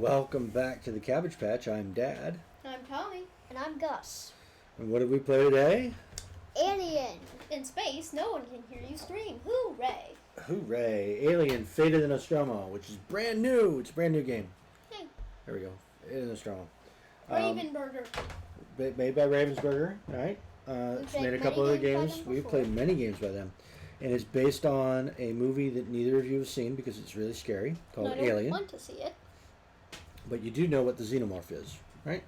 Welcome back to the Cabbage Patch. I'm Dad. I'm Tommy. And I'm Gus. And what did we play today? Alien. In space, no one can hear you scream. Hooray! Hooray! Alien: Fate of the Nostromo, which is brand new. It's a brand new game. Hey. There we go. Fate of the Nostromo. Ravenburger. Made by Ravensburger. All right. It's made a couple other games. We've played many games by them. And it's based on a movie that neither of you have seen because it's really scary, called I don't Alien. want to see it. But you do know what the xenomorph is, right?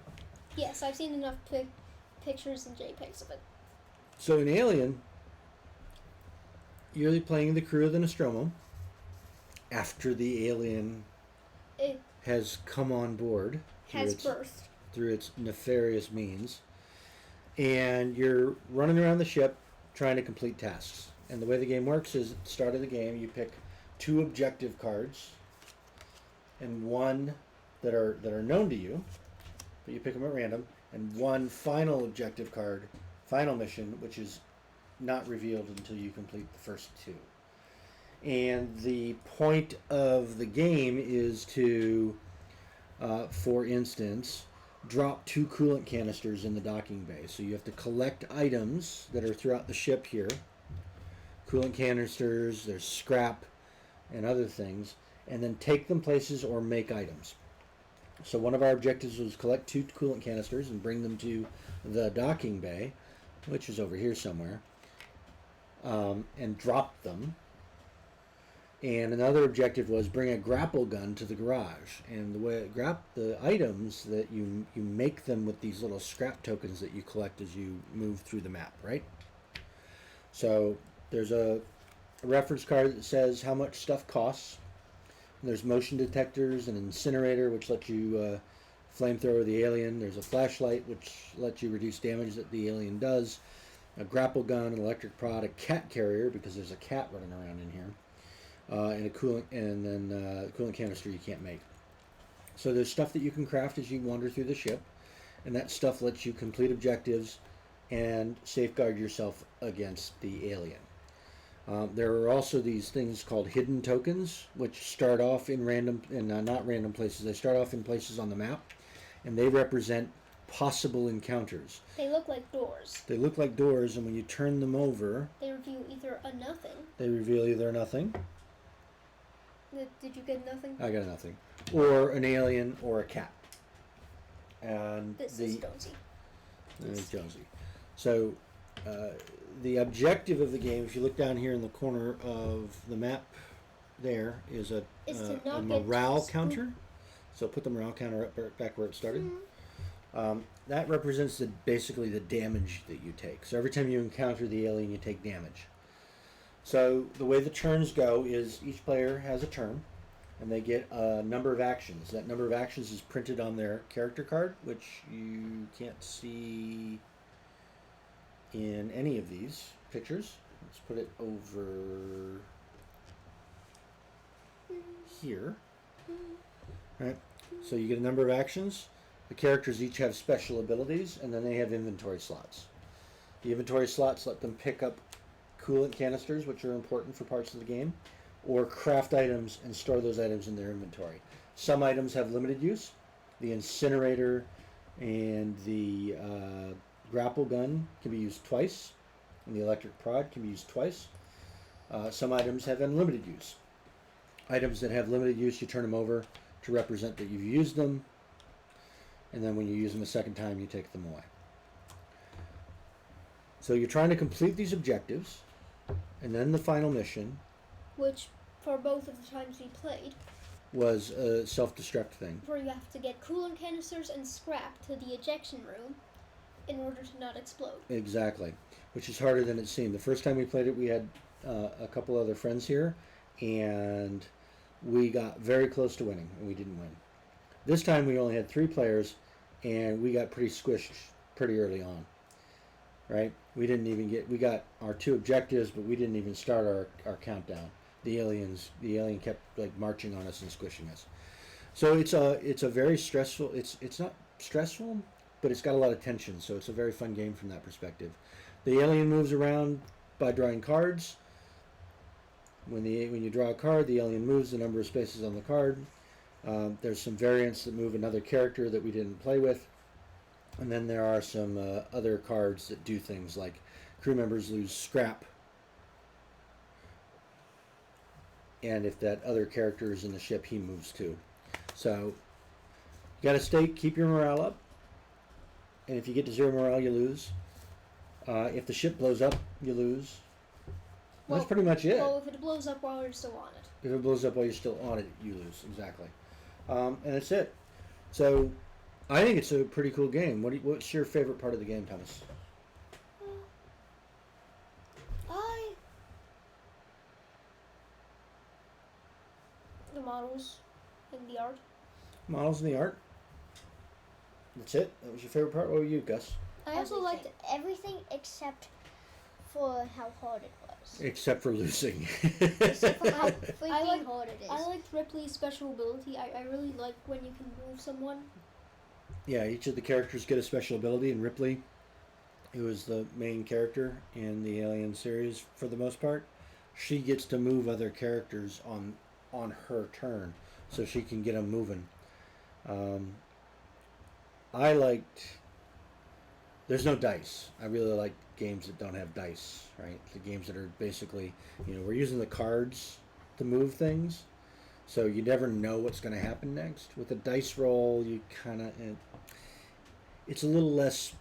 Yes, I've seen enough pictures and JPEGs of it. So in Alien, you're playing the crew of the Nostromo after the alien It has come on board birthed. through its nefarious means, and you're running around the ship trying to complete tasks. And the way the game works is at the start of the game you pick 2 objective cards and one that are known to you, but you pick them at random, and 1 final objective card, final mission, which is not revealed until you complete the first 2. And the point of the game is to, for instance, drop 2 coolant canisters in the docking bay. So you have to collect items that are throughout the ship here. Coolant canisters, there's scrap and other things, and then take them places or make items. So one of our objectives was collect 2 coolant canisters and bring them to the docking bay, which is over here somewhere, and drop them. And another objective was bring a grapple gun to the garage. And the way the items that you make them with these little scrap tokens that you collect as you move through the map, right? So there's a reference card that says how much stuff costs. There's motion detectors, an incinerator, which lets you flamethrower the alien. There's a flashlight, which lets you reduce damage that the alien does. A grapple gun, an electric prod, a cat carrier, because there's a cat running around in here, and a coolant, and then a coolant canister you can't make. So there's stuff that you can craft as you wander through the ship, and that stuff lets you complete objectives and safeguard yourself against the alien. There are also these things called hidden tokens, which start off in not random places. They start off in places on the map, and they represent possible encounters. They look like doors. They look like doors, and when you turn them over, They reveal either a nothing. they reveal either nothing. Did you get nothing? I got a nothing, or an alien, or a cat. And This is Jonesy. There's Jonesy. So the objective of the game, if you look down here in the corner of the map, there is a morale counter. So put the morale counter up back where it started. Mm-hmm. That represents basically the damage that you take. So every time you encounter the alien, you take damage. So the way the turns go is each player has a turn, and they get a number of actions. That number of actions is printed on their character card, which you can't see in any of these pictures. Let's put it over here. Right. So you get a number of actions. The characters each have special abilities, and then they have inventory slots. The inventory slots let them pick up coolant canisters, which are important for parts of the game, or craft items and store those items in their inventory. Some items have limited use. The incinerator and the grapple gun can be used twice, and the electric prod can be used twice. Some items have unlimited use. Items that have limited use, you turn them over to represent that you've used them, and then when you use them a second time, you take them away. So you're trying to complete these objectives, and then the final mission, Which, for both of the times we played, was a self-destruct thing. where you have to get coolant canisters and scrap to the ejection room in order to not explode. Exactly, which is harder than it seemed. The first time we played it, we had a couple other friends here, and we got very close to winning, and we didn't win. This time we only had 3 players, and we got pretty squished pretty early on. Right? We got our 2 objectives, but we didn't even start our countdown. The alien kept like marching on us and squishing us. So it's a very stressful. It's not stressful, but it's got a lot of tension. So it's a very fun game from that perspective. The alien moves around by drawing cards. When you draw a card, the alien moves the number of spaces on the card. There's some variants that move another character that we didn't play with. And then there are some other cards that do things like crew members lose scrap. And if that other character is in the ship, he moves too. So you got to keep your morale up. And if you get to 0 morale, you lose. If the ship blows up, you lose. Well, that's pretty much it. Well, if it blows up while you're still on it. If it blows up while you're still on it, you lose. Exactly. And that's it. So I think it's a pretty cool game. What's your favorite part of the game, Thomas? The models and the art. Models and the art. That's it. That was your favorite part. What were you, Gus? I also liked everything except for how hard it was. Except for losing. Except for how freaking hard it is. I liked Ripley's special ability. I really like when you can move someone. Yeah, each of the characters get a special ability, and Ripley, who is the main character in the Alien series for the most part, she gets to move other characters on her turn, so she can get them moving. I liked. There's no dice. I really like games that don't have dice, right? The games that are basically, we're using the cards to move things, so you never know what's going to happen next. With a dice roll, you kind of, it's a little less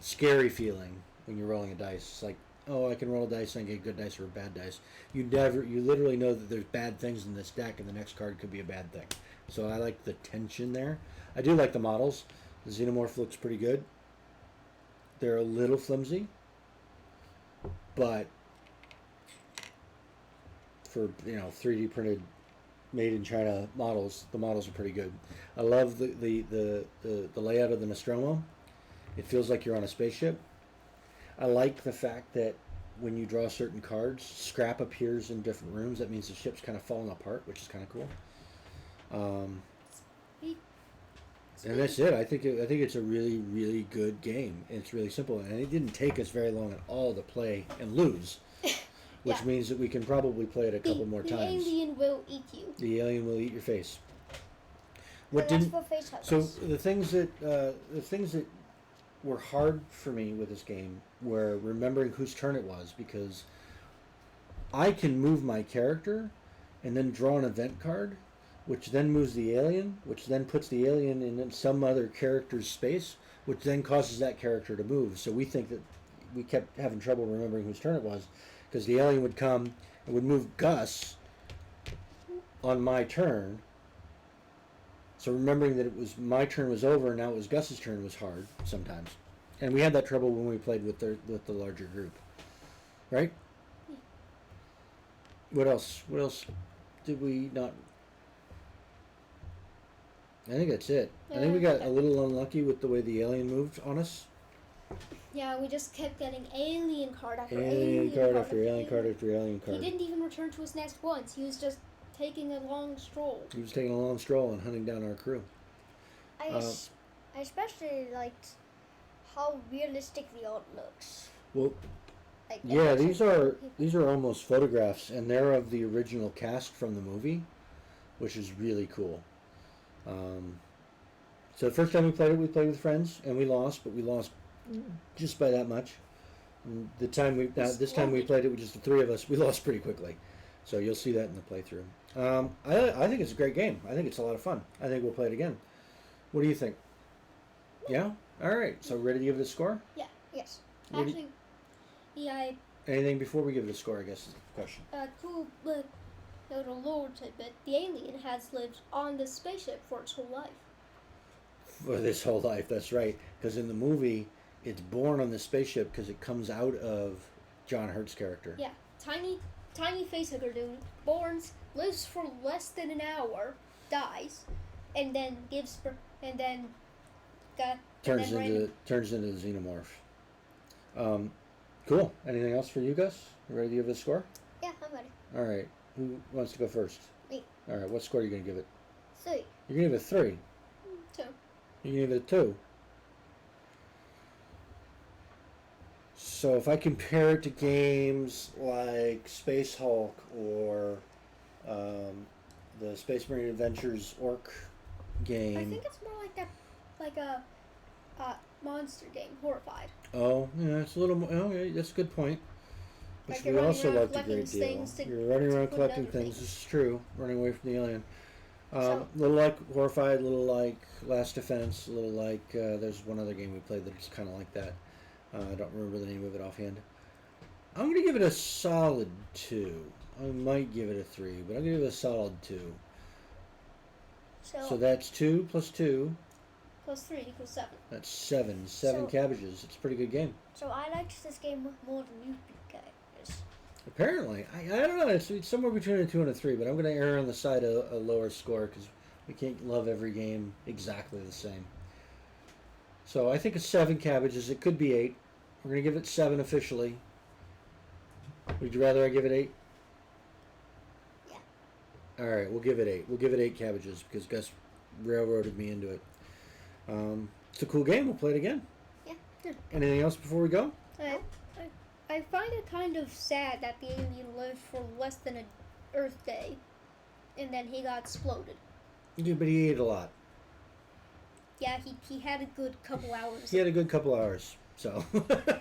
scary feeling when you're rolling a dice. It's like, oh, I can roll a dice and get good dice or a bad dice. You literally know that there's bad things in this deck, and the next card could be a bad thing. So I like the tension there. I do like the models. The Xenomorph looks pretty good. They're a little flimsy, but for 3D printed, made in China models, the models are pretty good. I love the layout of the Nostromo. It feels like you're on a spaceship. I like the fact that when you draw certain cards, scrap appears in different rooms. That means the ship's kind of falling apart, which is kind of cool. And that's it. I think it's a really, really good game. It's really simple, and it didn't take us very long at all to play and lose, which means that we can probably play it a couple more times. The alien will eat you. The alien will eat your face. So the things that were hard for me with this game were remembering whose turn it was, because I can move my character and then draw an event card, which then moves the alien, which then puts the alien in some other character's space, which then causes that character to move. So we think that we kept having trouble remembering whose turn it was, because the alien would come and would move Gus on my turn. So remembering that it was my turn was over and now it was Gus's turn was hard sometimes. And we had that trouble when we played with the larger group. Right? What else? What else did we not... I think that's it. I think we got a little unlucky with the way the alien moved on us. Yeah, we just kept getting alien card after alien card after alien card after alien card. He didn't even return to his nest once. He was just taking a long stroll. He was taking a long stroll and hunting down our crew. I especially liked how realistic the art looks. Well, yeah, these are almost photographs, and they're of the original cast from the movie, which is really cool. So the first time we played with friends, and we lost, but we lost just by that much. And this time we played it with just the three of us. We lost pretty quickly, so you'll see that in the playthrough. I think it's a great game. I think it's a lot of fun. I think we'll play it again. What do you think? Yeah? All right. So ready to give it a score? Yeah. Yes. Actually, yeah. Anything before we give it a score, I guess is the question. Cool, but a little tidbit. The alien has lived on the spaceship for its whole life. For this whole life, that's right. Because in the movie, it's born on the spaceship because it comes out of John Hurt's character. Yeah. Tiny facehugger dude, lives for less than an hour, dies, and then turns into the xenomorph. Cool. Anything else for you guys? You ready to give it a score? Yeah, I'm ready. All right. Who wants to go first? Me. All right. What score are you going to give it? 3. You're going to give it 3. 2. You're going to give it 2. So if I compare it to games like Space Hulk or the Space Marine Adventures orc game. I think it's more like that, like a monster game, Horrified. Oh, yeah, it's a little more. Oh, yeah, that's a good point. Which Like we you're running also around liked a collecting great deal. things to- You're running to around put collecting other things. things. This is true. Running away from the alien. So- A little like Horrified, a little like Last Defense, a little like there's one other game we played that's kind of like that. I don't remember the name of it offhand. I'm gonna give it a solid 2. I might give it a 3, but I'm gonna give it a solid 2. So that's 2 plus 2. Plus 3 equals 7. That's 7. 7 So- cabbages. It's a pretty good game. So I liked this game more than you guys. Apparently, I don't know. It's somewhere between a 2 and a 3, but I'm going to err on the side of a lower score because we can't love every game exactly the same. So I think it's 7 cabbages. It could be 8. We're going to give it 7 officially. Would you rather I give it 8? Yeah. All right, we'll give it 8. We'll give it 8 cabbages because Gus railroaded me into it. It's a cool game. We'll play it again. Yeah. Anything else before we go? I find it kind of sad that the alien lived for less than an Earth day, and then he got exploded. Yeah, but he ate a lot. Yeah, he had a good couple hours. He had a good couple hours, so.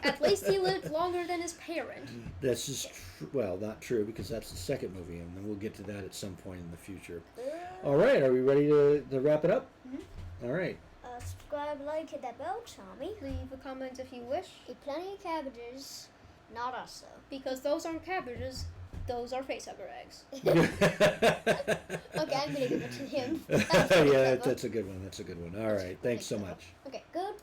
At least he lived longer than his parent. That's just well, not true because that's the second movie, and then we'll get to that at some point in the future. All right, are we ready to wrap it up? Mm-hmm. All right. Subscribe, like, hit that bell, Tommy. Leave a comment if you wish, Eat plenty of cabbages. Not us, though. because those aren't cabbages, those are facehugger eggs. Okay, I'm gonna give it to him. That was pretty Yeah, clever. that's a good one. That's a good one. All right, thanks so much. Okay, good.